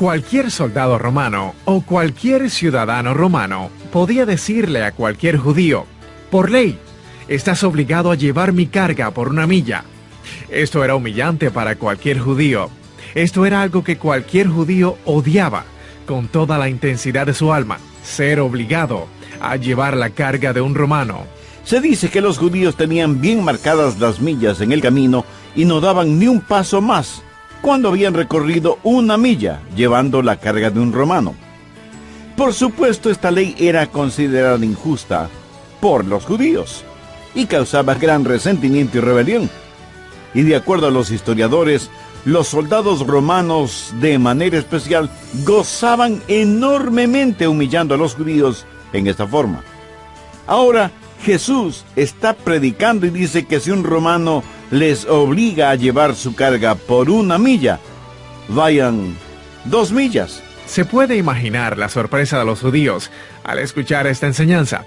Cualquier soldado romano o cualquier ciudadano romano podía decirle a cualquier judío: por ley, estás obligado a llevar mi carga por 1 milla. Esto era humillante para cualquier judío. Esto era algo que cualquier judío odiaba con toda la intensidad de su alma: ser obligado a llevar la carga de un romano. Se dice que los judíos tenían bien marcadas las millas en el camino y no daban ni un paso más cuando habían recorrido 1 milla llevando la carga de un romano. Por supuesto, esta ley era considerada injusta por los judíos y causaba gran resentimiento y rebelión. Y de acuerdo a los historiadores, los soldados romanos, de manera especial, gozaban enormemente humillando a los judíos en esta forma. Ahora, Jesús está predicando y dice que si un romano les obliga a llevar su carga por 1 milla, vayan 2 millas. Se puede imaginar la sorpresa de los judíos al escuchar esta enseñanza.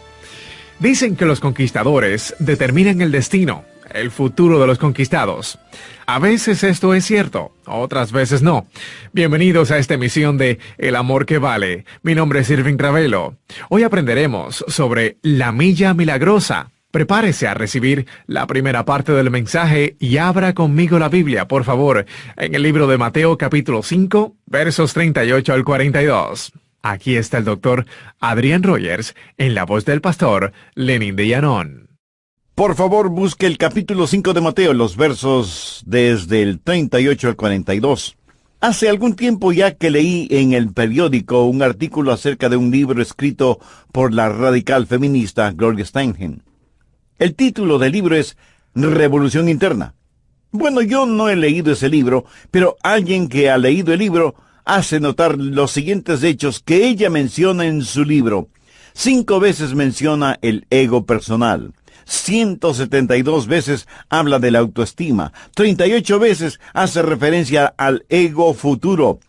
Dicen que los conquistadores determinan el destino, el futuro de los conquistados. A veces esto es cierto, otras veces no. Bienvenidos a esta emisión de El Amor que Vale. Mi nombre es Irving Ravelo. Hoy aprenderemos sobre la milla milagrosa. Prepárese a recibir la primera parte del mensaje y abra conmigo la Biblia, por favor, en el libro de Mateo capítulo 5, versos 38 al 42. Aquí está el doctor Adrián Rogers en la voz del pastor Lenin de Llanón. Por favor, busque el capítulo 5 de Mateo, los versos desde el 38 al 42. Hace algún tiempo ya que leí en el periódico un artículo acerca de un libro escrito por la radical feminista Gloria Steinem. El título del libro es Revolución Interna. Bueno, yo no he leído ese libro, pero alguien que ha leído el libro hace notar los siguientes hechos que ella menciona en su libro. 5 veces menciona el ego personal. 172 veces habla de la autoestima. 38 veces hace referencia al ego futuro.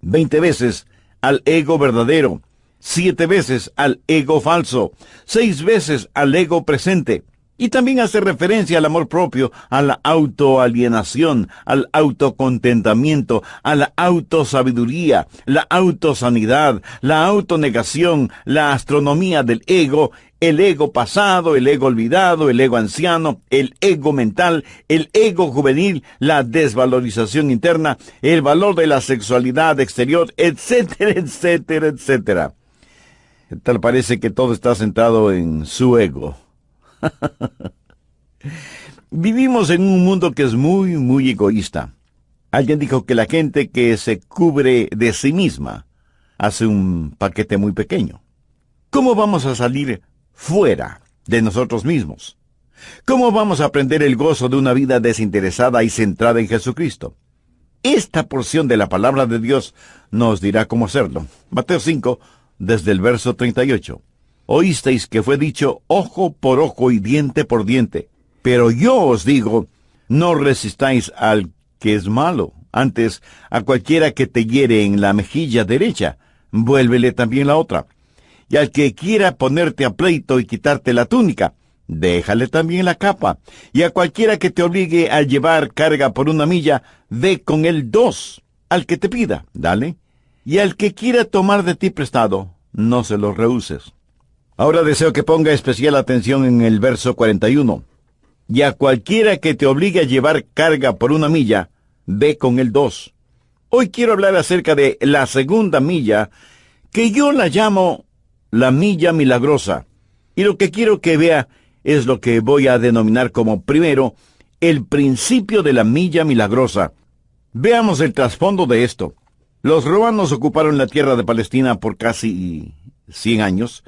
20 veces al ego verdadero. 7 veces al ego falso. 6 veces al ego presente. Y también hace referencia al amor propio, a la autoalienación, al autocontentamiento, a la autosabiduría, la autosanidad, la autonegación, la astronomía del ego, el ego pasado, el ego olvidado, el ego anciano, el ego mental, el ego juvenil, la desvalorización interna, el valor de la sexualidad exterior, etcétera, etcétera, etcétera. Tal parece que todo está centrado en su ego. Vivimos en un mundo que es muy, muy egoísta. Alguien dijo que la gente que se cubre de sí misma hace un paquete muy pequeño. ¿Cómo vamos a salir fuera de nosotros mismos? ¿Cómo vamos a aprender el gozo de una vida desinteresada y centrada en Jesucristo? Esta porción de la palabra de Dios nos dirá cómo hacerlo. Mateo 5, desde el verso 38. Oísteis que fue dicho ojo por ojo y diente por diente. Pero yo os digo, no resistáis al que es malo. Antes, a cualquiera que te hiere en la mejilla derecha, vuélvele también la otra. Y al que quiera ponerte a pleito y quitarte la túnica, déjale también la capa. Y a cualquiera que te obligue a llevar carga por 1 milla, ve con él 2. Al que te pida, dale. Y al que quiera tomar de ti prestado, no se lo rehuses. Ahora deseo que ponga especial atención en el verso 41. Y a cualquiera que te obligue a llevar carga por 1 milla, ve con él 2. Hoy quiero hablar acerca de la segunda milla, que yo la llamo la milla milagrosa. Y lo que quiero que vea es lo que voy a denominar como primero, el principio de la milla milagrosa. Veamos el trasfondo de esto. Los romanos ocuparon la tierra de Palestina por casi 100 años,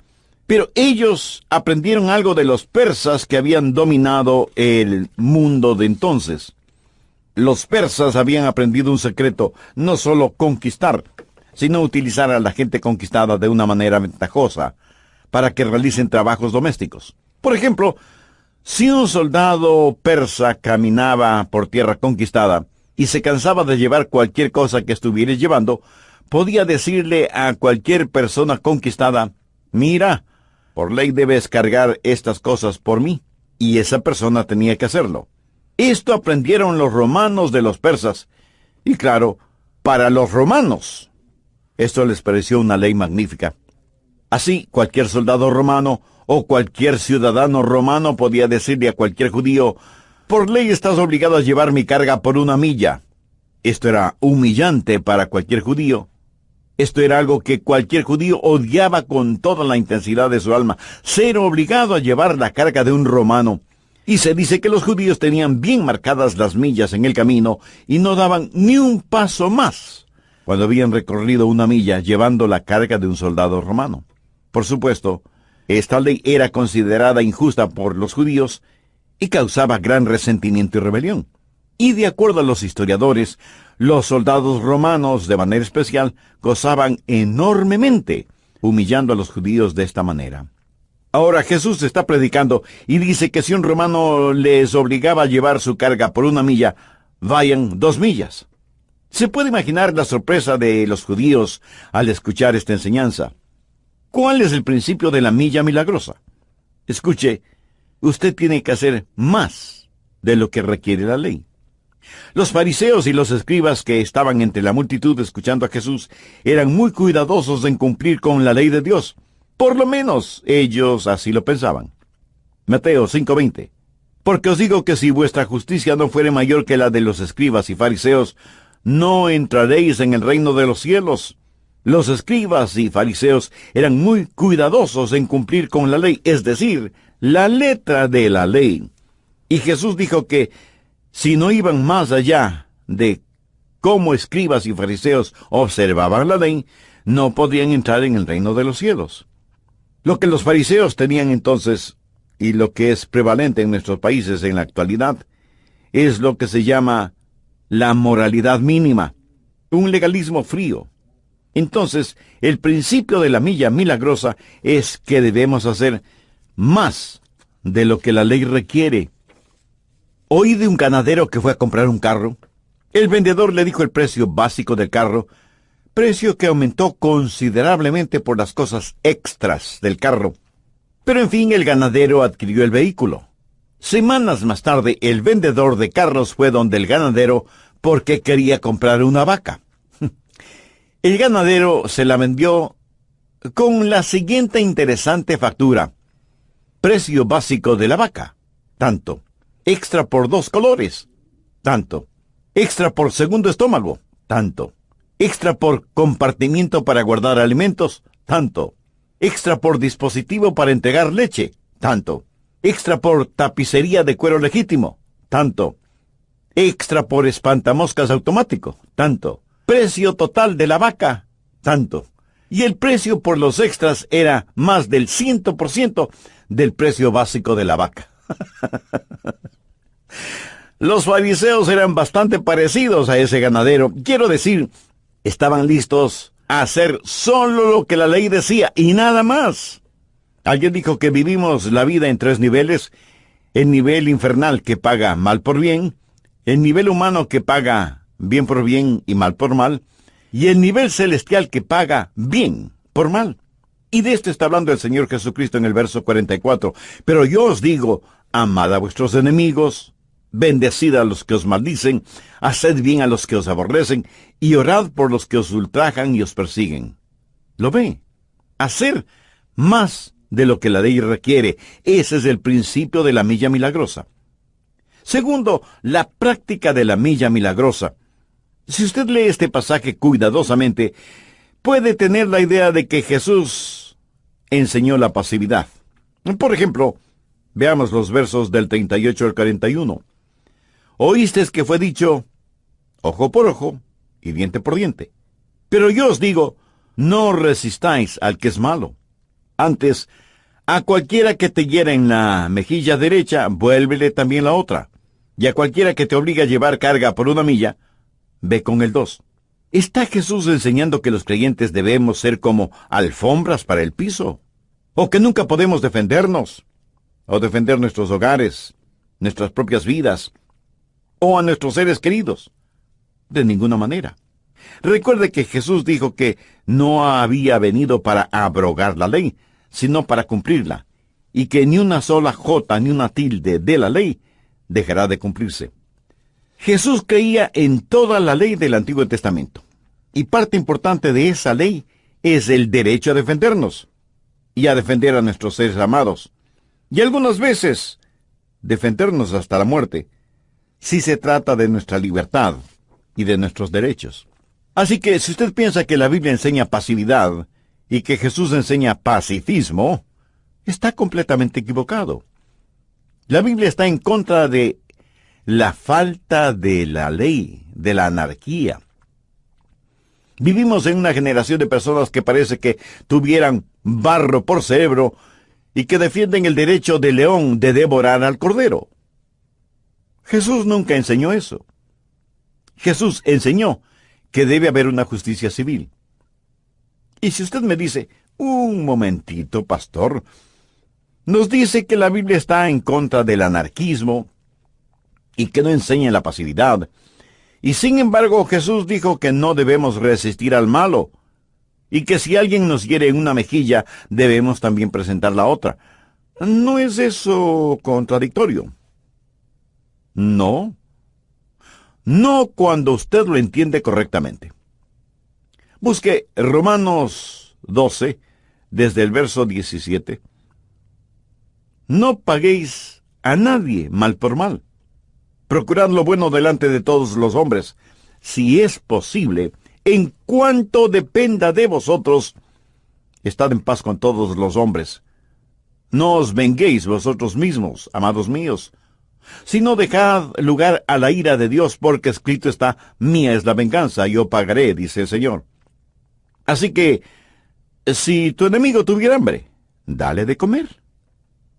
pero ellos aprendieron algo de los persas que habían dominado el mundo de entonces. Los persas habían aprendido un secreto: no solo conquistar, sino utilizar a la gente conquistada de una manera ventajosa para que realicen trabajos domésticos. Por ejemplo, si un soldado persa caminaba por tierra conquistada y se cansaba de llevar cualquier cosa que estuviera llevando, podía decirle a cualquier persona conquistada: mira, por ley debes cargar estas cosas por mí. Y esa persona tenía que hacerlo. Esto aprendieron los romanos de los persas. Y claro, para los romanos, Esto les pareció una ley magnífica. Así, cualquier soldado romano o cualquier ciudadano romano podía decirle a cualquier judío: por ley estás obligado a llevar mi carga por 1 milla. Esto era humillante para cualquier judío. Esto era algo que cualquier judío odiaba con toda la intensidad de su alma, ser obligado a llevar la carga de un romano. Y se dice que los judíos tenían bien marcadas las millas en el camino y no daban ni un paso más cuando habían recorrido 1 milla llevando la carga de un soldado romano. Por supuesto, esta ley era considerada injusta por los judíos y causaba gran resentimiento y rebelión. Y de acuerdo a los historiadores, los soldados romanos, de manera especial, gozaban enormemente humillando a los judíos de esta manera. Ahora Jesús está predicando y dice que si un romano les obligaba a llevar su carga por 1 milla, vayan 2 millas. Se puede imaginar la sorpresa de los judíos al escuchar esta enseñanza. ¿Cuál es el principio de la milla milagrosa? Escuche, usted tiene que hacer más de lo que requiere la ley. Los fariseos y los escribas que estaban entre la multitud escuchando a Jesús eran muy cuidadosos en cumplir con la ley de Dios. Por lo menos ellos así lo pensaban. Mateo 5:20. Porque os digo que si vuestra justicia no fuere mayor que la de los escribas y fariseos, no entraréis en el reino de los cielos. Los escribas y fariseos eran muy cuidadosos en cumplir con la ley, es decir, la letra de la ley. Y Jesús dijo que si no iban más allá de cómo escribas y fariseos observaban la ley, no podían entrar en el reino de los cielos. Lo que los fariseos tenían entonces, y lo que es prevalente en nuestros países en la actualidad, es lo que se llama la moralidad mínima, un legalismo frío. Entonces, el principio de la milla milagrosa es que debemos hacer más de lo que la ley requiere. Oí de un ganadero que fue a comprar un carro. El vendedor le dijo el precio básico del carro, precio que aumentó considerablemente por las cosas extras del carro. Pero en fin, el ganadero adquirió el vehículo. Semanas más tarde, el vendedor de carros fue donde el ganadero porque quería comprar una vaca. El ganadero se la vendió con la siguiente interesante factura. Precio básico de la vaca, tanto. Extra por 2 colores, tanto. Extra por segundo estómago, tanto. Extra por compartimiento para guardar alimentos, tanto. Extra por dispositivo para entregar leche, tanto. Extra por tapicería de cuero legítimo, tanto. Extra por espantamoscas automático, tanto. Precio total de la vaca, tanto. Y el precio por los extras era más del 100% del precio básico de la vaca. Los fariseos eran bastante parecidos a ese ganadero. Quiero decir, estaban listos a hacer solo lo que la ley decía y nada más. Alguien dijo que vivimos la vida en 3 niveles. El nivel infernal que paga mal por bien, el nivel humano que paga bien por bien y mal por mal, y el nivel celestial que paga bien por mal. Y de esto está hablando el Señor Jesucristo en el verso 44. Pero yo os digo, amad a vuestros enemigos, bendecid a los que os maldicen, haced bien a los que os aborrecen, y orad por los que os ultrajan y os persiguen. ¿Lo ve? Hacer más de lo que la ley requiere. Ese es el principio de la milla milagrosa. Segundo, la práctica de la milla milagrosa. Si usted lee este pasaje cuidadosamente, puede tener la idea de que Jesús enseñó la pasividad. Por ejemplo, veamos los versos del 38 al 41. Oísteis que fue dicho, ojo por ojo y diente por diente. Pero yo os digo, no resistáis al que es malo. Antes, a cualquiera que te hiera en la mejilla derecha, vuélvele también la otra. Y a cualquiera que te obligue a llevar carga por 1 milla, ve con el 2. ¿Está Jesús enseñando que los creyentes debemos ser como alfombras para el piso? ¿O que nunca podemos defendernos? ¿O defender nuestros hogares, nuestras propias vidas, o a nuestros seres queridos? De ninguna manera. Recuerde que Jesús dijo que no había venido para abrogar la ley, sino para cumplirla, y que ni una sola jota ni una tilde de la ley dejará de cumplirse. Jesús creía en toda la ley del Antiguo Testamento. Y parte importante de esa ley es el derecho a defendernos y a defender a nuestros seres amados. Y algunas veces defendernos hasta la muerte, si se trata de nuestra libertad y de nuestros derechos. Así que si usted piensa que la Biblia enseña pasividad y que Jesús enseña pacifismo, está completamente equivocado. La Biblia está en contra de la falta de la ley, de la anarquía. Vivimos en una generación de personas que parece que tuvieran barro por cerebro y que defienden el derecho del león de devorar al cordero. Jesús nunca enseñó eso. Jesús enseñó que debe haber una justicia civil. Y si usted me dice, un momentito, pastor, nos dice que la Biblia está en contra del anarquismo y que no enseña la pasividad, y sin embargo Jesús dijo que no debemos resistir al malo, y que si alguien nos hiere en una mejilla, debemos también presentar la otra. ¿No es eso contradictorio? No. No cuando usted lo entiende correctamente. Busque Romanos 12, desde el verso 17. No paguéis a nadie mal por mal. Procurad lo bueno delante de todos los hombres, si es posible, en cuanto dependa de vosotros, estad en paz con todos los hombres. No os venguéis vosotros mismos, amados míos, sino dejad lugar a la ira de Dios, porque escrito está, mía es la venganza, yo pagaré, dice el Señor. Así que, si tu enemigo tuviera hambre, dale de comer.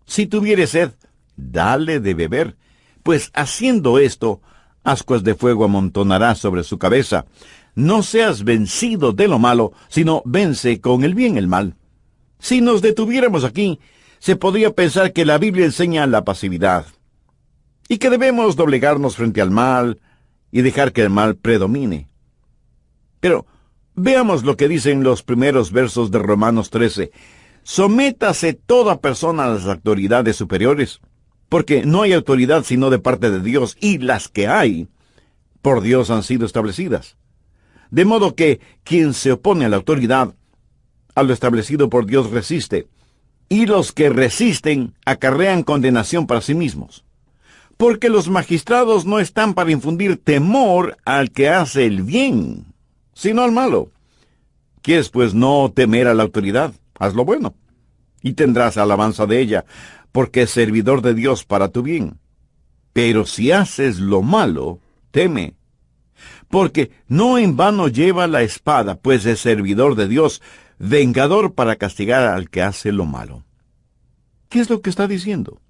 Si tuviere sed, dale de beber, pues haciendo esto, ascuas de fuego amontonará sobre su cabeza. No seas vencido de lo malo, sino vence con el bien el mal. Si nos detuviéramos aquí, se podría pensar que la Biblia enseña la pasividad, y que debemos doblegarnos frente al mal y dejar que el mal predomine. Pero veamos lo que dicen los primeros versos de Romanos 13. Sométase toda persona a las autoridades superiores, porque no hay autoridad sino de parte de Dios, y las que hay, por Dios han sido establecidas. De modo que quien se opone a la autoridad, a lo establecido por Dios resiste, y los que resisten acarrean condenación para sí mismos. Porque los magistrados no están para infundir temor al que hace el bien, sino al malo. ¿Quieres pues no temer a la autoridad? Haz lo bueno, y tendrás alabanza de ella, porque es servidor de Dios para tu bien. Pero si haces lo malo, teme, porque no en vano lleva la espada, pues es servidor de Dios, vengador para castigar al que hace lo malo. ¿Qué es lo que está diciendo?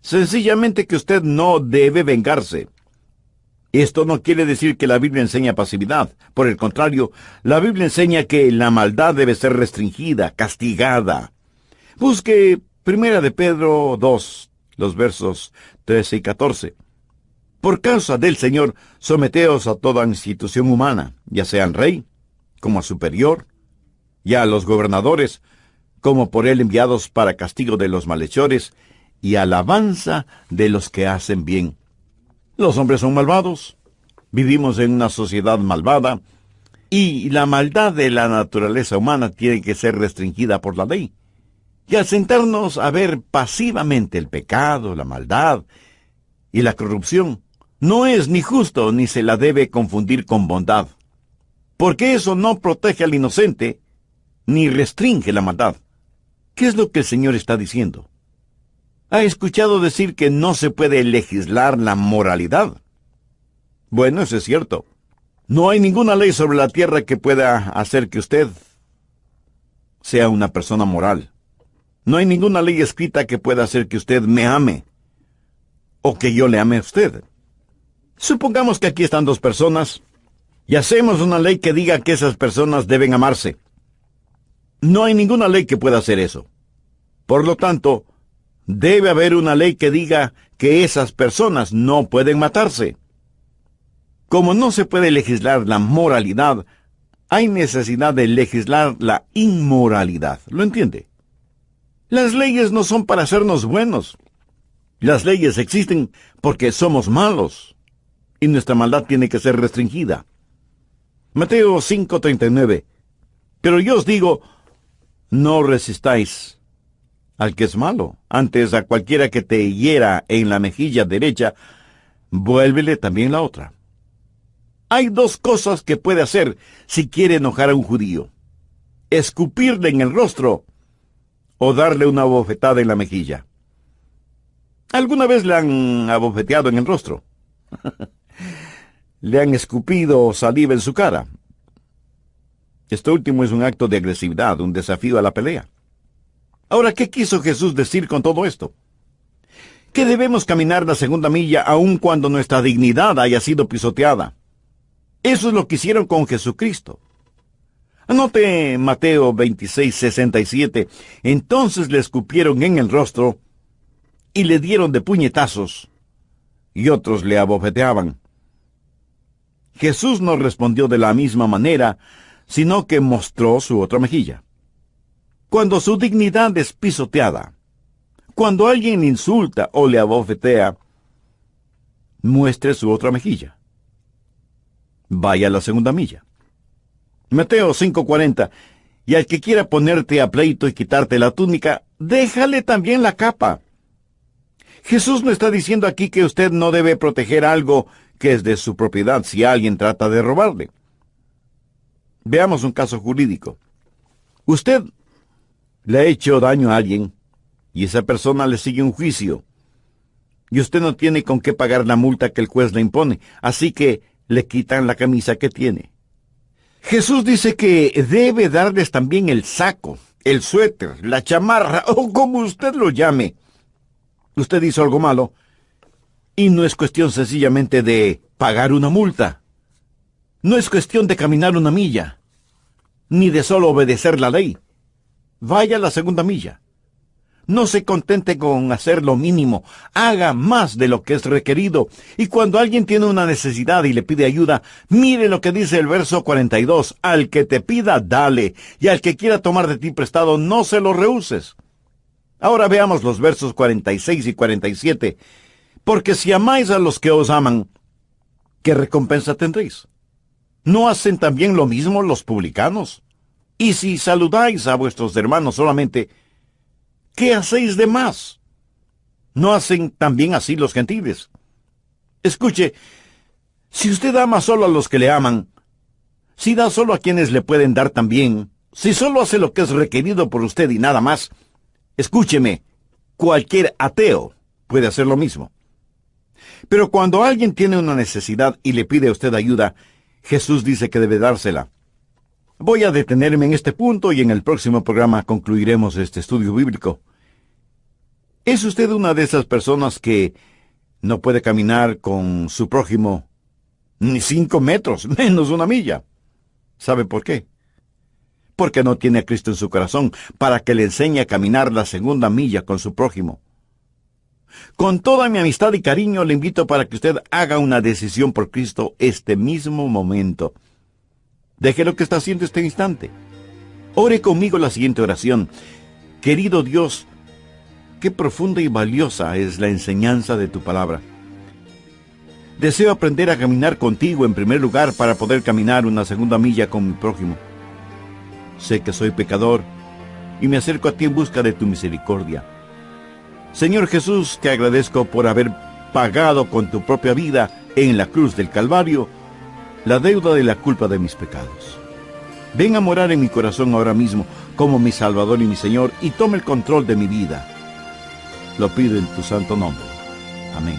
Sencillamente que usted no debe vengarse. Esto no quiere decir que la Biblia enseña pasividad. Por el contrario, la Biblia enseña que la maldad debe ser restringida, castigada. Busque 1 de Pedro 2, los versos 13 y 14. Por causa del Señor, someteos a toda institución humana, ya sean rey, como a superior, y a los gobernadores, como por él enviados para castigo de los malhechores, y alabanza de los que hacen bien. Los hombres son malvados, vivimos en una sociedad malvada, y la maldad de la naturaleza humana tiene que ser restringida por la ley. Y al sentarnos a ver pasivamente el pecado, la maldad y la corrupción, no es ni justo ni se la debe confundir con bondad, porque eso no protege al inocente ni restringe la maldad. ¿Qué es lo que el Señor está diciendo? ¿Ha escuchado decir que no se puede legislar la moralidad? Bueno, eso es cierto. No hay ninguna ley sobre la tierra que pueda hacer que usted sea una persona moral. No hay ninguna ley escrita que pueda hacer que usted me ame, o que yo le ame a usted. Supongamos que aquí están dos personas, y hacemos una ley que diga que esas personas deben amarse. No hay ninguna ley que pueda hacer eso. Por lo tanto, debe haber una ley que diga que esas personas no pueden matarse. Como no se puede legislar la moralidad, hay necesidad de legislar la inmoralidad. ¿Lo entiende? Las leyes no son para hacernos buenos. Las leyes existen porque somos malos, y nuestra maldad tiene que ser restringida. Mateo 5:39. Pero yo os digo, no resistáis al que es malo. Antes, a cualquiera que te hiera en la mejilla derecha, vuélvele también la otra. Hay dos cosas que puede hacer si quiere enojar a un judío: escupirle en el rostro o darle una bofetada en la mejilla. ¿Alguna vez le han abofeteado en el rostro? ¿Le han escupido saliva en su cara? Esto último es un acto de agresividad, un desafío a la pelea. Ahora, ¿qué quiso Jesús decir con todo esto? Que debemos caminar la segunda milla aun cuando nuestra dignidad haya sido pisoteada. Eso es lo que hicieron con Jesucristo. Anote Mateo 26:67. Entonces le escupieron en el rostro y le dieron de puñetazos, y otros le abofeteaban. Jesús no respondió de la misma manera, sino que mostró su otra mejilla. Cuando su dignidad es pisoteada, cuando alguien insulta o le abofetea, muestre su otra mejilla. Vaya a la segunda milla. Mateo 5:40. Y al que quiera ponerte a pleito y quitarte la túnica, déjale también la capa. Jesús no está diciendo aquí que usted no debe proteger algo que es de su propiedad si alguien trata de robarle. Veamos un caso jurídico. Usted le ha hecho daño a alguien y esa persona le sigue un juicio, y usted no tiene con qué pagar la multa que el juez le impone, así que le quitan la camisa que tiene. Jesús dice que debe darles también el saco, el suéter, la chamarra, o como usted lo llame. Usted hizo algo malo, y no es cuestión sencillamente de pagar una multa. No es cuestión de caminar una milla, ni de solo obedecer la ley. Vaya a la segunda milla. No se contente con hacer lo mínimo, haga más de lo que es requerido. Y cuando alguien tiene una necesidad y le pide ayuda, mire lo que dice el verso 42. Al que te pida, dale, y al que quiera tomar de ti prestado, no se lo rehuses. Ahora veamos los versos 46 y 47. Porque si amáis a los que os aman, ¿qué recompensa tendréis? ¿No hacen también lo mismo los publicanos? Y si saludáis a vuestros hermanos solamente, ¿qué hacéis de más? ¿No hacen también así los gentiles? Escuche, si usted ama solo a los que le aman, si da solo a quienes le pueden dar también, si solo hace lo que es requerido por usted y nada más, escúcheme, cualquier ateo puede hacer lo mismo. Pero cuando alguien tiene una necesidad y le pide a usted ayuda, Jesús dice que debe dársela. Voy a detenerme en este punto y en el próximo programa concluiremos este estudio bíblico. ¿Es usted una de esas personas que no puede caminar con su prójimo ni 5 metros, menos una milla? ¿Sabe por qué? Porque no tiene a Cristo en su corazón para que le enseñe a caminar la segunda milla con su prójimo. Con toda mi amistad y cariño le invito para que usted haga una decisión por Cristo este mismo momento. Deje lo que está haciendo este instante. Ore conmigo la siguiente oración. Querido Dios, qué profunda y valiosa es la enseñanza de tu palabra. Deseo aprender a caminar contigo en primer lugar para poder caminar una segunda milla con mi prójimo. Sé que soy pecador y me acerco a ti en busca de tu misericordia. Señor Jesús, te agradezco por haber pagado con tu propia vida en la cruz del Calvario la deuda de la culpa de mis pecados. Ven a morar en mi corazón ahora mismo como mi Salvador y mi Señor y toma el control de mi vida. Lo pido en tu santo nombre. Amén.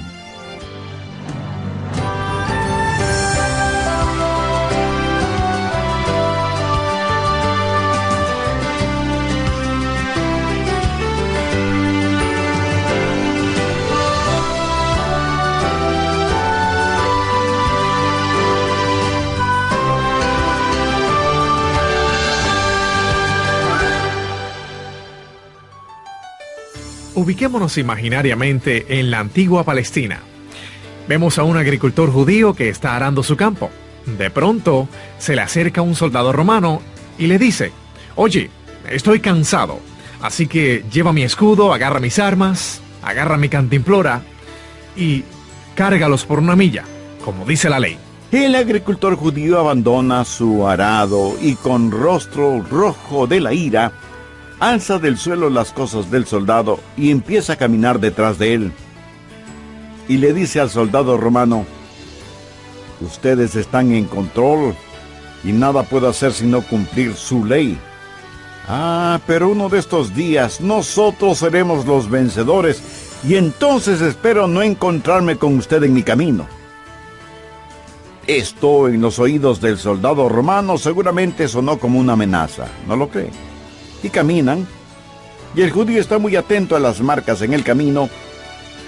Ubiquémonos imaginariamente en la antigua Palestina. Vemos a un agricultor judío que está arando su campo. De pronto, se le acerca un soldado romano y le dice: «Oye, estoy cansado, así que lleva mi escudo, agarra mis armas, agarra mi cantimplora y cárgalos por una milla, como dice la ley». El agricultor judío abandona su arado y con rostro rojo de la ira, alza del suelo las cosas del soldado y empieza a caminar detrás de él. Y le dice al soldado romano: ustedes están en control y nada puedo hacer sino cumplir su ley. Pero uno de estos días nosotros seremos los vencedores y entonces espero no encontrarme con usted en mi camino. Esto en los oídos del soldado romano seguramente sonó como una amenaza, ¿no lo cree? Y caminan, y el judío está muy atento a las marcas en el camino,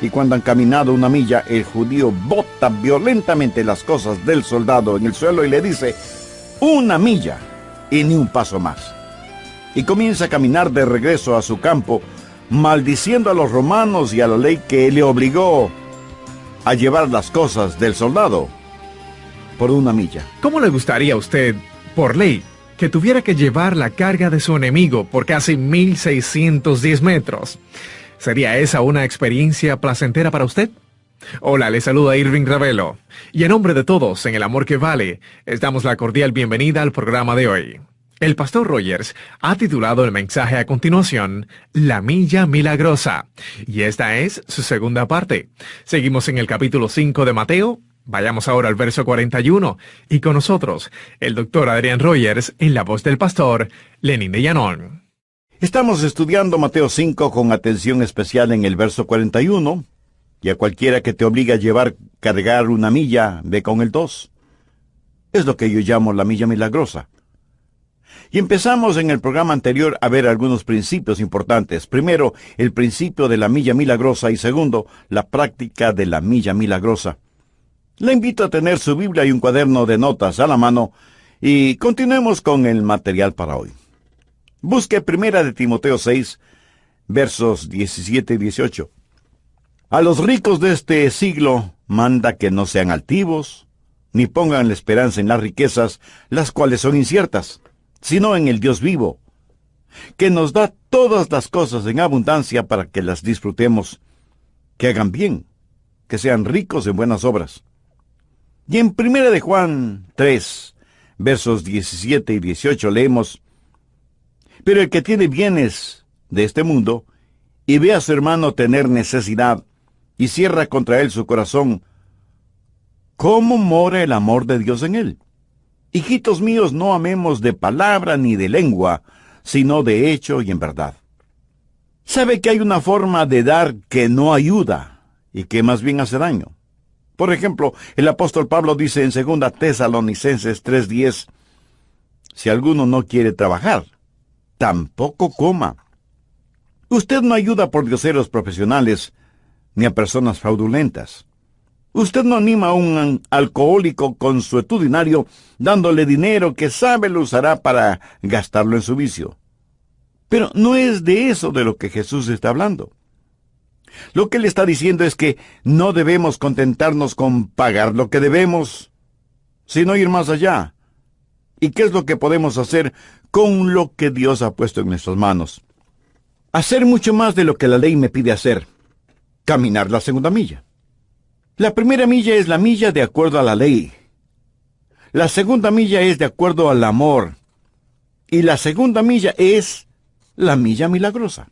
y cuando han caminado una milla, el judío bota violentamente las cosas del soldado en el suelo y le dice: una milla y ni un paso más. Y comienza a caminar de regreso a su campo, maldiciendo a los romanos y a la ley que le obligó a llevar las cosas del soldado por una milla. ¿Cómo le gustaría a usted, por ley, que tuviera que llevar la carga de su enemigo por casi 1,610 metros? ¿Sería esa una experiencia placentera para usted? Hola, le saluda Irving Ravelo, y en nombre de todos en El Amor que Vale, les damos la cordial bienvenida al programa de hoy. El pastor Rogers ha titulado el mensaje a continuación, La Milla Milagrosa, y esta es su segunda parte. Seguimos en el capítulo 5 de Mateo. Vayamos ahora al verso 41, y con nosotros, el doctor Adrián Rogers, en la voz del pastor Lenín de Llanón. Estamos estudiando Mateo 5 con atención especial en el verso 41, y a cualquiera que te obligue a cargar una milla, ve con el 2. Es lo que yo llamo la milla milagrosa. Y empezamos en el programa anterior a ver algunos principios importantes. Primero, el principio de la milla milagrosa, y segundo, la práctica de la milla milagrosa. Le invito a tener su Biblia y un cuaderno de notas a la mano y continuemos con el material para hoy. Busque 1 de Timoteo 6, versos 17 y 18. A los ricos de este siglo manda que no sean altivos, ni pongan la esperanza en las riquezas, las cuales son inciertas, sino en el Dios vivo, que nos da todas las cosas en abundancia para que las disfrutemos, que hagan bien, que sean ricos en buenas obras. Y en 1 de Juan 3, versos 17 y 18 leemos: pero el que tiene bienes de este mundo, y ve a su hermano tener necesidad, y cierra contra él su corazón, ¿cómo mora el amor de Dios en él? Hijitos míos, no amemos de palabra ni de lengua, sino de hecho y en verdad. ¿Sabe que hay una forma de dar que no ayuda, y que más bien hace daño? Por ejemplo, el apóstol Pablo dice en 2 Tesalonicenses 3:10, si alguno no quiere trabajar, tampoco coma. Usted no ayuda por dioseros profesionales, ni a personas fraudulentas. Usted no anima a un alcohólico consuetudinario dándole dinero que sabe lo usará para gastarlo en su vicio. Pero no es de eso de lo que Jesús está hablando. Lo que él está diciendo es que no debemos contentarnos con pagar lo que debemos, sino ir más allá. ¿Y qué es lo que podemos hacer con lo que Dios ha puesto en nuestras manos? Hacer mucho más de lo que la ley me pide hacer. Caminar la segunda milla. La primera milla es la milla de acuerdo a la ley. La segunda milla es de acuerdo al amor. Y la segunda milla es la milla milagrosa.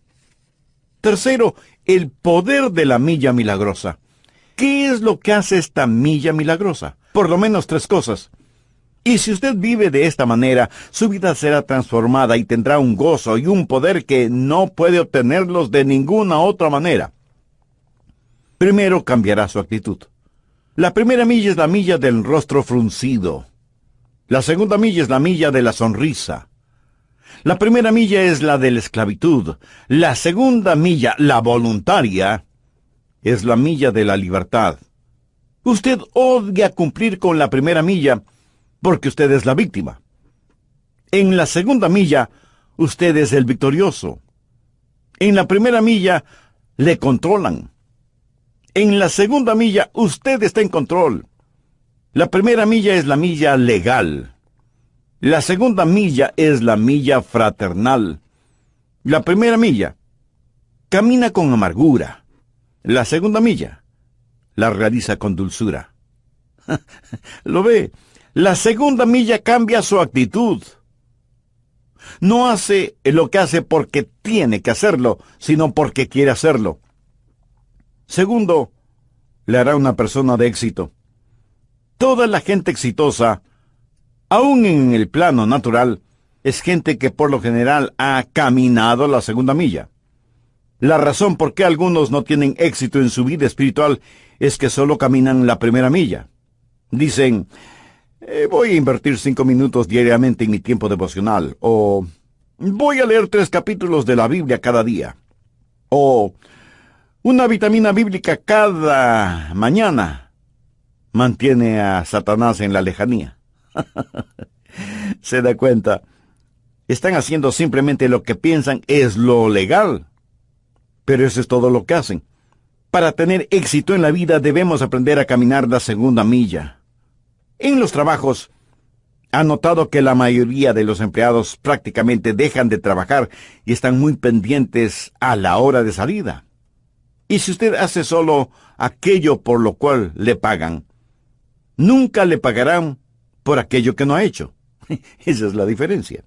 Tercero, el poder de la milla milagrosa. ¿Qué es lo que hace esta milla milagrosa? Por lo menos 3 cosas. Y si usted vive de esta manera, su vida será transformada y tendrá un gozo y un poder que no puede obtenerlos de ninguna otra manera. Primero, cambiará su actitud. La primera milla es la milla del rostro fruncido. La segunda milla es la milla de la sonrisa. La primera milla es la de la esclavitud. La segunda milla, la voluntaria, es la milla de la libertad. Usted odia cumplir con la primera milla porque usted es la víctima. En la segunda milla, usted es el victorioso. En la primera milla, le controlan. En la segunda milla, usted está en control. La primera milla es la milla legal. La segunda milla es la milla fraternal. La primera milla, camina con amargura. La segunda milla, la realiza con dulzura. ¿Lo ve? La segunda milla cambia su actitud. No hace lo que hace porque tiene que hacerlo, sino porque quiere hacerlo. Segundo, le hará una persona de éxito. Toda la gente exitosa, aún en el plano natural, es gente que por lo general ha caminado la segunda milla. La razón por qué algunos no tienen éxito en su vida espiritual es que solo caminan la primera milla. Dicen, voy a invertir 5 minutos diariamente en mi tiempo devocional, o voy a leer 3 capítulos de la Biblia cada día, o una vitamina bíblica cada mañana mantiene a Satanás en la lejanía. ¿Se da cuenta? Están haciendo simplemente lo que piensan es lo legal. Pero eso es todo lo que hacen. Para tener éxito en la vida debemos aprender a caminar la segunda milla. En los trabajos, ha notado que la mayoría de los empleados prácticamente dejan de trabajar y están muy pendientes a la hora de salida. Y si usted hace solo aquello por lo cual le pagan, nunca le pagarán por aquello que no ha hecho. Esa es la diferencia.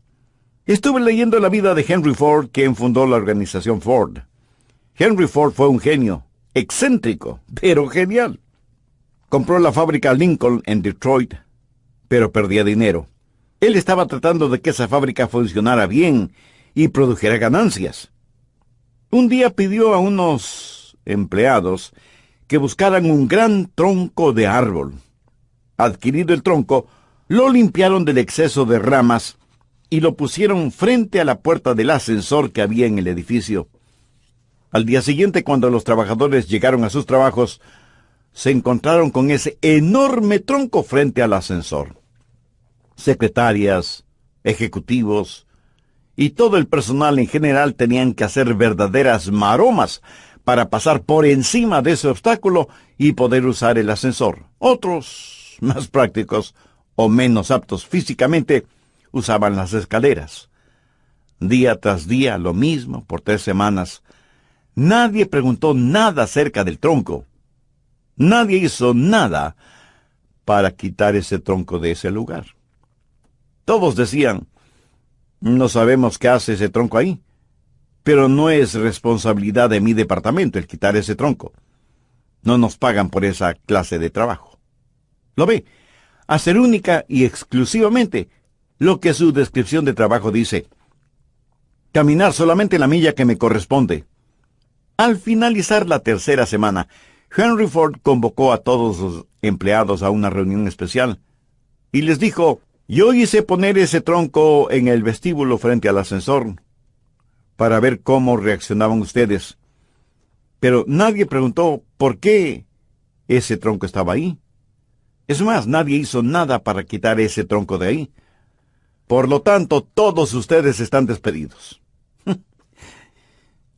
Estuve leyendo la vida de Henry Ford, quien fundó la organización Ford. Henry Ford fue un genio, excéntrico, pero genial. Compró la fábrica Lincoln en Detroit, pero perdía dinero. Él estaba tratando de que esa fábrica funcionara bien y produjera ganancias. Un día pidió a unos empleados que buscaran un gran tronco de árbol. Adquirido el tronco, lo limpiaron del exceso de ramas y lo pusieron frente a la puerta del ascensor que había en el edificio. Al día siguiente, cuando los trabajadores llegaron a sus trabajos, se encontraron con ese enorme tronco frente al ascensor. Secretarias, ejecutivos y todo el personal en general tenían que hacer verdaderas maromas para pasar por encima de ese obstáculo y poder usar el ascensor. Otros, más prácticos o menos aptos físicamente, usaban las escaleras. Día tras día, lo mismo, por 3 semanas. Nadie preguntó nada acerca del tronco. Nadie hizo nada para quitar ese tronco de ese lugar. Todos decían, no sabemos qué hace ese tronco ahí, pero no es responsabilidad de mi departamento el quitar ese tronco. No nos pagan por esa clase de trabajo. ¿Lo ve? Hacer única y exclusivamente lo que su descripción de trabajo dice. Caminar solamente la milla que me corresponde. Al finalizar la 3ª semana, Henry Ford convocó a todos los empleados a una reunión especial y les dijo, yo hice poner ese tronco en el vestíbulo frente al ascensor para ver cómo reaccionaban ustedes. Pero nadie preguntó por qué ese tronco estaba ahí. Es más, nadie hizo nada para quitar ese tronco de ahí. Por lo tanto, todos ustedes están despedidos.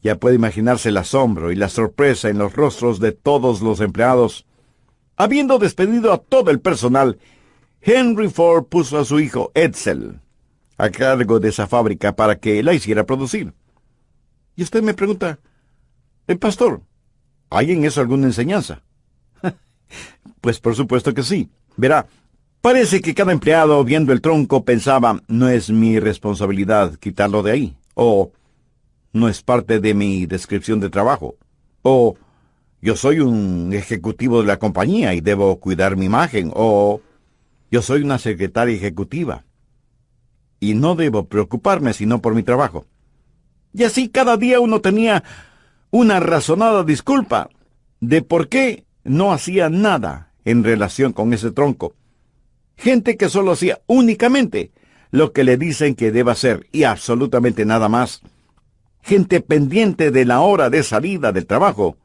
Ya puede imaginarse el asombro y la sorpresa en los rostros de todos los empleados. Habiendo despedido a todo el personal, Henry Ford puso a su hijo Edsel a cargo de esa fábrica para que la hiciera producir. Y usted me pregunta, pastor, ¿hay en eso alguna enseñanza? Pues por supuesto que sí. Verá, parece que cada empleado viendo el tronco pensaba, no es mi responsabilidad quitarlo de ahí, o no es parte de mi descripción de trabajo, o yo soy un ejecutivo de la compañía y debo cuidar mi imagen, o yo soy una secretaria ejecutiva y no debo preocuparme sino por mi trabajo. Y así cada día uno tenía una razonada disculpa de por qué no hacía nada en relación con ese tronco. Gente que solo hacía únicamente lo que le dicen que debe hacer y absolutamente nada más. Gente pendiente de la hora de salida del trabajo,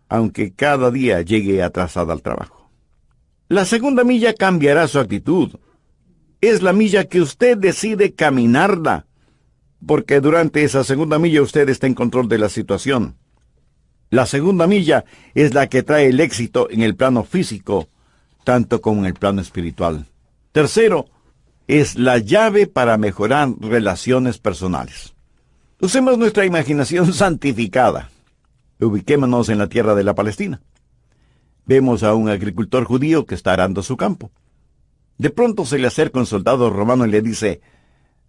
aunque cada día llegue atrasada al trabajo. La segunda milla cambiará su actitud. Es la milla que usted decide caminarla, porque durante esa segunda milla usted está en control de la situación. La segunda milla es la que trae el éxito en el plano físico, tanto como en el plano espiritual. Tercero, es la llave para mejorar relaciones personales. Usemos nuestra imaginación santificada. Ubiquémonos en la tierra de la Palestina. Vemos a un agricultor judío que está arando su campo. De pronto se le acerca un soldado romano y le dice: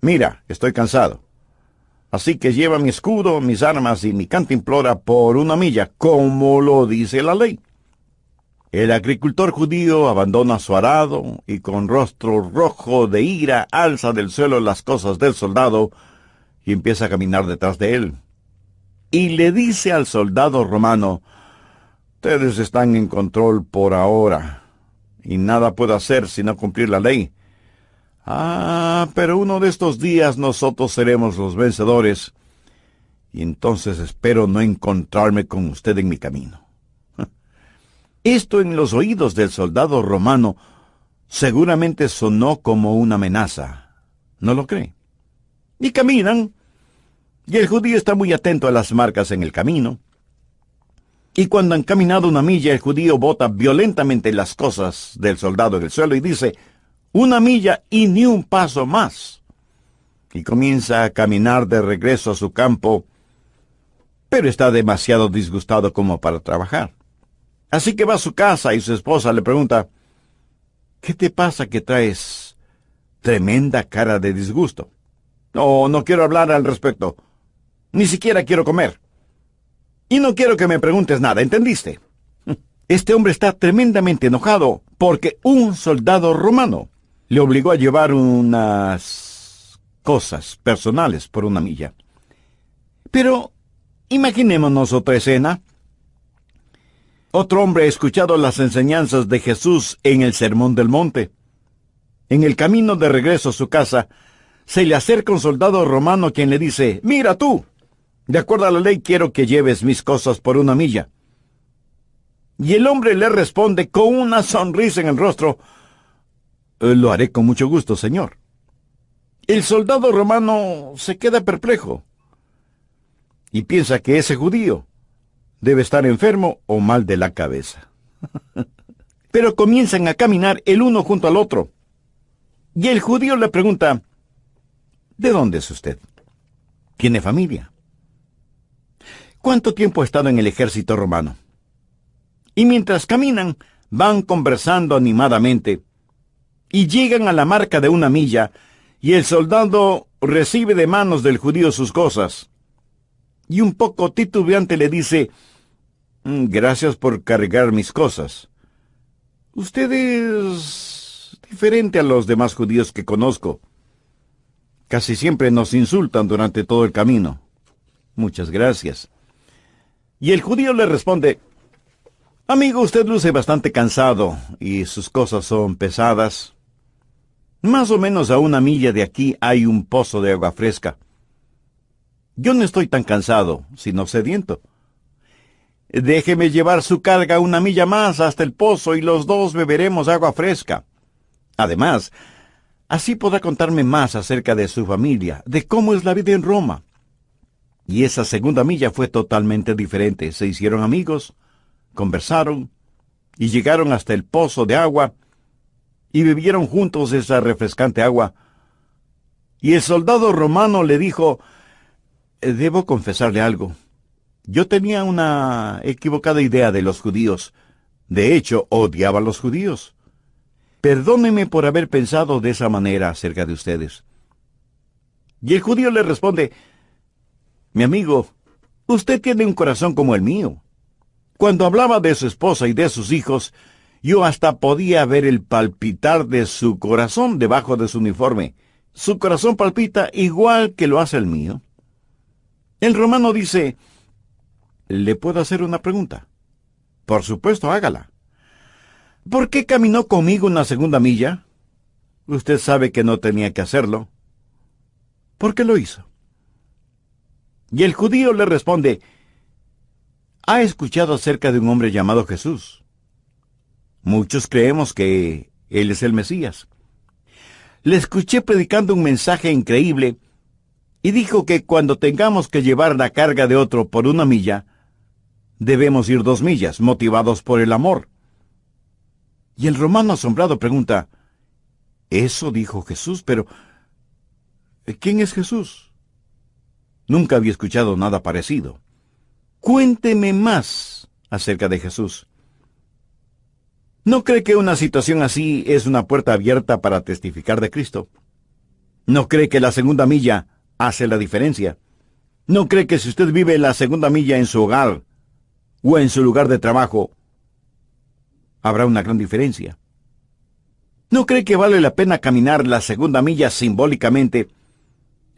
«Mira, estoy cansado. Así que lleva mi escudo, mis armas y mi cantimplora por 1 milla, como lo dice la ley». El agricultor judío abandona su arado y con rostro rojo de ira alza del suelo las cosas del soldado y empieza a caminar detrás de él. Y le dice al soldado romano: «Ustedes están en control por ahora, y nada puedo hacer sino cumplir la ley. Pero uno de estos días nosotros seremos los vencedores, y entonces espero no encontrarme con usted en mi camino». Esto en los oídos del soldado romano seguramente sonó como una amenaza. ¿No lo cree? Y caminan, y el judío está muy atento a las marcas en el camino. Y cuando han caminado 1 milla, el judío bota violentamente las cosas del soldado en el suelo y dice: «1 milla y ni un paso más». Y comienza a caminar de regreso a su campo, pero está demasiado disgustado como para trabajar. Así que va a su casa y su esposa le pregunta: «¿Qué te pasa que traes tremenda cara de disgusto?» No quiero hablar al respecto. Ni siquiera quiero comer. Y no quiero que me preguntes nada, ¿entendiste? Este hombre está tremendamente enojado porque un soldado romano le obligó a llevar unas cosas personales por 1 milla. Pero imaginémonos otra escena. Otro hombre ha escuchado las enseñanzas de Jesús en el Sermón del Monte. En el camino de regreso a su casa, se le acerca un soldado romano quien le dice: «Mira tú, de acuerdo a la ley quiero que lleves mis cosas por 1 milla». Y el hombre le responde con una sonrisa en el rostro: «Lo haré con mucho gusto, señor». El soldado romano se queda perplejo y piensa que ese judío debe estar enfermo o mal de la cabeza. Pero comienzan a caminar el uno junto al otro. Y el judío le pregunta: «¿De dónde es usted? ¿Tiene familia? ¿Cuánto tiempo ha estado en el ejército romano?». Y mientras caminan, van conversando animadamente, y llegan a la marca de 1 milla, y el soldado recibe de manos del judío sus cosas. Y un poco titubeante le dice: «Gracias por cargar mis cosas. Usted es diferente a los demás judíos que conozco. Casi siempre nos insultan durante todo el camino. Muchas gracias». Y el judío le responde: «Amigo, usted luce bastante cansado y sus cosas son pesadas. Más o menos a 1 milla de aquí hay un pozo de agua fresca. Yo no estoy tan cansado, sino sediento. Déjeme llevar su carga 1 milla más hasta el pozo y los dos beberemos agua fresca. Además, así podrá contarme más acerca de su familia, de cómo es la vida en Roma». Y esa segunda milla fue totalmente diferente. Se hicieron amigos, conversaron y llegaron hasta el pozo de agua y bebieron juntos esa refrescante agua. Y el soldado romano le dijo: «Debo confesarle algo. Yo tenía una equivocada idea de los judíos. De hecho, odiaba a los judíos. Perdóneme por haber pensado de esa manera acerca de ustedes». Y el judío le responde: «Mi amigo, usted tiene un corazón como el mío. Cuando hablaba de su esposa y de sus hijos, yo hasta podía ver el palpitar de su corazón debajo de su uniforme. Su corazón palpita igual que lo hace el mío». El romano dice: «¿Le puedo hacer una pregunta?». «Por supuesto, hágala». «¿Por qué caminó conmigo una segunda milla? Usted sabe que no tenía que hacerlo. ¿Por qué lo hizo?». Y el judío le responde: «¿Ha escuchado acerca de un hombre llamado Jesús? Muchos creemos que él es el Mesías. Le escuché predicando un mensaje increíble y dijo que cuando tengamos que llevar la carga de otro por 1 milla, debemos ir 2 millas, motivados por el amor». Y el romano asombrado pregunta: «Eso dijo Jesús, pero ¿quién es Jesús? Nunca había escuchado nada parecido. Cuénteme más acerca de Jesús». ¿No cree que una situación así es una puerta abierta para testificar de Cristo? ¿No cree que la segunda milla hace la diferencia? ¿No cree que si usted vive la segunda milla en su hogar o en su lugar de trabajo, habrá una gran diferencia? ¿No cree que vale la pena caminar la segunda milla simbólicamente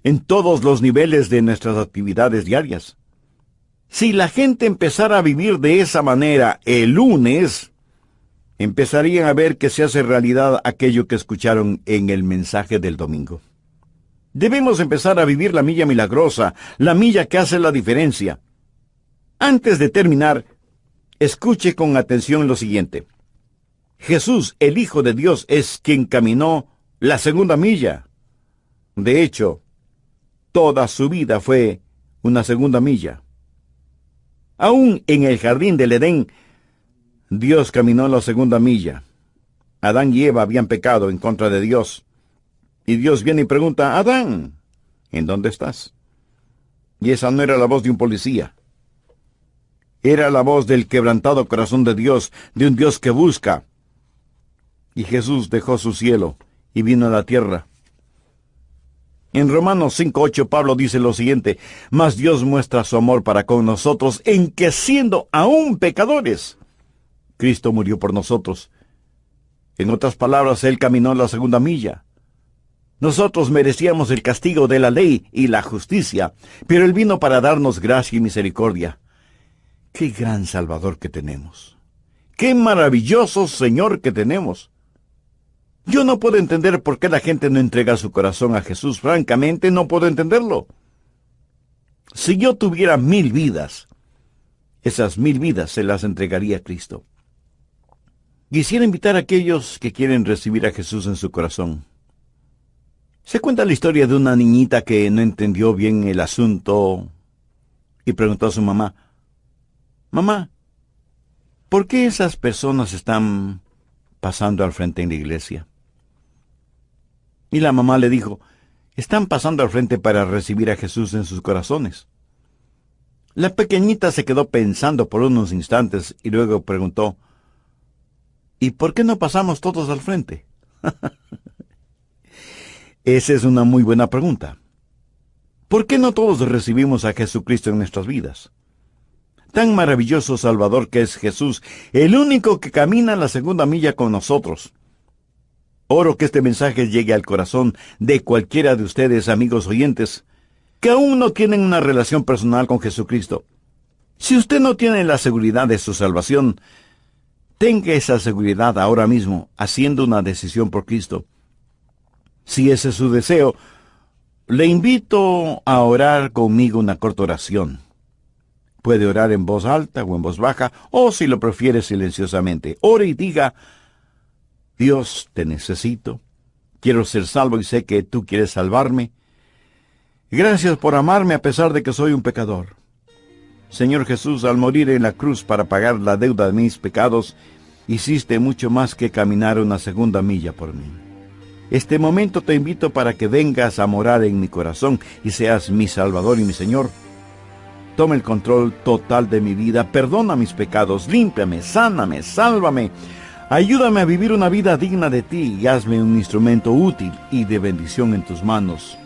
en todos los niveles de nuestras actividades diarias? Si la gente empezara a vivir de esa manera el lunes, empezarían a ver que se hace realidad aquello que escucharon en el mensaje del domingo. Debemos empezar a vivir la milla milagrosa, la milla que hace la diferencia. Antes de terminar, escuche con atención lo siguiente. Jesús, el Hijo de Dios, es quien caminó la segunda milla. De hecho, toda su vida fue una segunda milla. Aún en el jardín del Edén, Dios caminó la segunda milla. Adán y Eva habían pecado en contra de Dios. Y Dios viene y pregunta, Adán, ¿en dónde estás? Y esa no era la voz de un policía. Era la voz del quebrantado corazón de Dios, de un Dios que busca. Y Jesús dejó su cielo y vino a la tierra. En Romanos 5:8 Pablo dice lo siguiente, mas Dios muestra su amor para con nosotros en que siendo aún pecadores, Cristo murió por nosotros. En otras palabras, Él caminó la segunda milla. Nosotros merecíamos el castigo de la ley y la justicia, pero Él vino para darnos gracia y misericordia. ¡Qué gran Salvador que tenemos! ¡Qué maravilloso Señor que tenemos! Yo no puedo entender por qué la gente no entrega su corazón a Jesús. Francamente, no puedo entenderlo. Si yo tuviera 1000 vidas, esas 1000 vidas se las entregaría a Cristo. Quisiera invitar a aquellos que quieren recibir a Jesús en su corazón. Se cuenta la historia de una niñita que no entendió bien el asunto y preguntó a su mamá, «Mamá, ¿por qué esas personas están pasando al frente en la iglesia?» Y la mamá le dijo, «Están pasando al frente para recibir a Jesús en sus corazones». La pequeñita se quedó pensando por unos instantes y luego preguntó, «¿Y por qué no pasamos todos al frente?» Esa es una muy buena pregunta. ¿Por qué no todos recibimos a Jesucristo en nuestras vidas? Tan maravilloso Salvador que es Jesús, el único que camina la segunda milla con nosotros. Oro que este mensaje llegue al corazón de cualquiera de ustedes, amigos oyentes, que aún no tienen una relación personal con Jesucristo. Si usted no tiene la seguridad de su salvación, tenga esa seguridad ahora mismo, haciendo una decisión por Cristo. Si ese es su deseo, le invito a orar conmigo una corta oración. Puede orar en voz alta o en voz baja, o si lo prefiere silenciosamente. Ore y diga, Dios, te necesito. Quiero ser salvo y sé que tú quieres salvarme. Gracias por amarme a pesar de que soy un pecador. Señor Jesús, al morir en la cruz para pagar la deuda de mis pecados, hiciste mucho más que caminar una segunda milla por mí. Este momento te invito para que vengas a morar en mi corazón y seas mi Salvador y mi Señor. Toma el control total de mi vida, perdona mis pecados, límpiame, sáname, sálvame. Ayúdame a vivir una vida digna de ti y hazme un instrumento útil y de bendición en tus manos.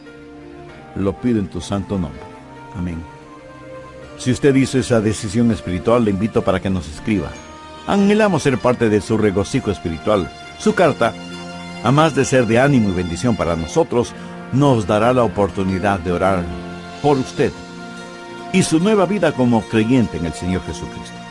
Lo pido en tu santo nombre. Amén. Si usted hizo esa decisión espiritual, le invito para que nos escriba. Anhelamos ser parte de su regocijo espiritual. Su carta, a más de ser de ánimo y bendición para nosotros, nos dará la oportunidad de orar por usted y su nueva vida como creyente en el Señor Jesucristo.